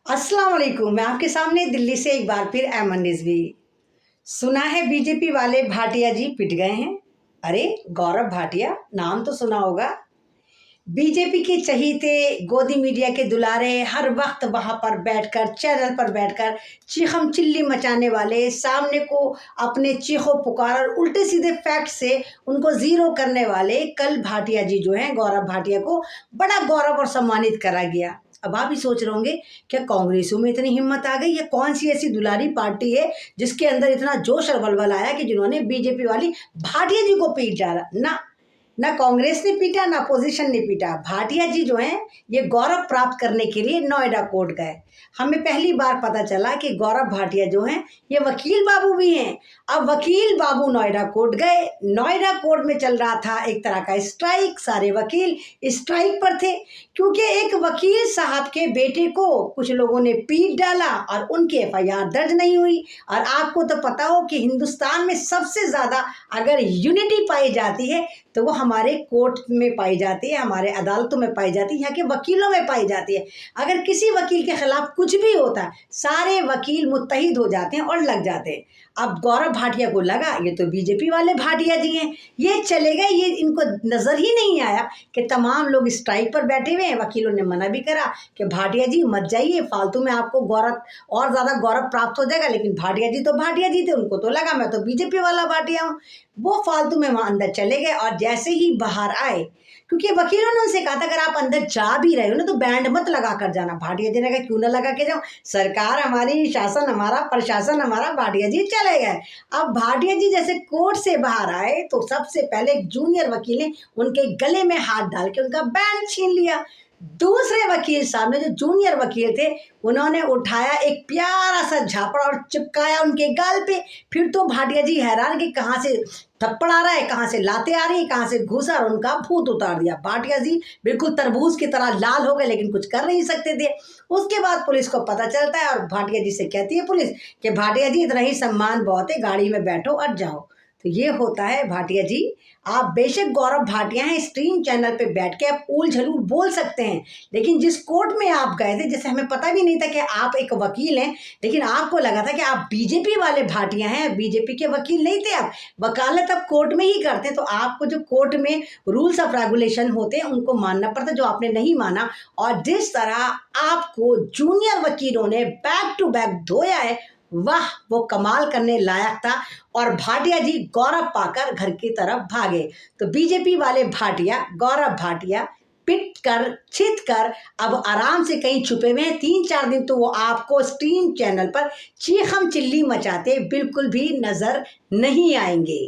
अस्सलाम वालेकुम। मैं आपके सामने दिल्ली से एक बार फिर अमन रिजवी। सुना है बीजेपी वाले भाटिया जी पिट गए हैं। अरे गौरव भाटिया नाम तो सुना होगा। बीजेपी के चहीते, गोदी मीडिया के दुलारे, हर वक्त वहां पर बैठकर चैनल पर बैठकर चीखम चिल्ली मचाने वाले, सामने को अपने चीखो पुकार और उल्टे सीधे फैक्ट से उनको जीरो करने वाले कल भाटिया जी जो हैं, गौरव भाटिया को बड़ा गौरव और सम्मानित करा गया। अब आप ही सोच रहे होंगे क्या कांग्रेसों में इतनी हिम्मत आ गई? ये कौन सी ऐसी दुलारी पार्टी है जिसके अंदर इतना जोश और बलबला आया कि जिन्होंने बीजेपी वाली भाटिया जी को पीट डाला? ना कांग्रेस ने पीटा, ना अपोजिशन ने पीटा। भाटिया जी जो हैं ये गौरव प्राप्त करने के लिए नोएडा कोर्ट गए। हमें पहली बार पता चला कि गौरव भाटिया जो हैं ये वकील बाबू भी हैं। अब वकील बाबू नोएडा कोर्ट गए। नोएडा कोर्ट में चल रहा था एक तरह का स्ट्राइक। सारे वकील स्ट्राइक पर थे क्योंकि एक वकील साहब के बेटे को कुछ लोगों ने पीट डाला और उनकी एफआईआर दर्ज नहीं हुई। और आपको तो पता हो कि हिंदुस्तान में सबसे ज़्यादा अगर यूनिटी पाई जाती है तो वो हमारे कोर्ट में पाई जाती है, हमारे अदालतों में पाई जाती है, यहाँ के वकीलों में पाई जाती है। अगर किसी वकील के खिलाफ कुछ भी होता है सारे वकील मुत्तहिद हो जाते हैं और लग जाते हैं। अब गौरव भाटिया को लगा ये तो बीजेपी वाले भाटिया जी हैं, ये चले गए। ये इनको नज़र ही नहीं आया कि तमाम लोग स्ट्राइक पर बैठे हुए हैं। वकीलों ने मना भी करा कि भाटिया जी मत जाइए, फालतू में आपको गौरव और ज़्यादा गौरव प्राप्त हो जाएगा। लेकिन भाटिया जी तो भाटिया जी थे, उनको तो लगा मैं तो बीजेपी वाला भाटिया हूँ। वो फालतू में वहाँ अंदर चले गए और जैसे ही बाहर आए, क्योंकि वकीलों ने उनसे कहा था अगर आप अंदर जा भी रहे हो ना तो बैंड मत लगा कर जाना। भाटिया जी ने कहा क्यों ना लगा के जाओ, सरकार हमारी, शासन हमारा, प्रशासन हमारा। भाटिया जी चले गए। अब भाटिया जी जैसे कोर्ट से बाहर आए तो सबसे पहले एक जूनियर वकील ने उनके गले में हाथ डाल के उनका बैंड छीन लिया। दूसरे वकील साहब ने, जो जूनियर वकील थे, उन्होंने उठाया एक प्यारा सा झापड़ और चिपकाया उनके गाल पे। फिर तो भाटिया जी हैरान कि कहाँ से थप्पड़ आ रहा है, कहाँ से लाते आ रही है, कहाँ से घुसा, और उनका भूत उतार दिया। भाटिया जी बिल्कुल तरबूज की तरह लाल हो गए लेकिन कुछ कर नहीं सकते थे। उसके बाद पुलिस को पता चलता है और भाटिया जी से कहती है पुलिस कि भाटिया जी इतना ही सम्मान बहुत है, गाड़ी में बैठो और जाओ। तो ये होता है भाटिया जी। आप बेशक गौरव भाटिया हैं, स्ट्रीम चैनल पे बैठ के आप ऊल झलूल बोल सकते हैं, लेकिन जिस कोर्ट में आप गए थे, जैसे हमें पता भी नहीं था कि आप एक वकील हैं, लेकिन आपको लगा था कि आप बीजेपी वाले भाटिया हैं, बीजेपी के वकील नहीं थे आप। वकालत आप कोर्ट में ही करते हैं, तो आपको जो कोर्ट में रूल्स ऑफ रेगुलेशन होते हैं उनको मानना पड़ता, जो आपने नहीं माना। और जिस तरह आपको जूनियर वकीलों ने बैक टू बैक धोया है, वाह, वो कमाल करने लायक था। और भाटिया जी गौरव पाकर घर की तरफ भागे। तो बीजेपी वाले भाटिया, गौरव भाटिया पिट कर, छित कर अब आराम से कहीं छुपे हुए हैं। 3-4 दिन तो वो आपको स्ट्रीम चैनल पर चीखम चिल्ली मचाते बिल्कुल भी नजर नहीं आएंगे।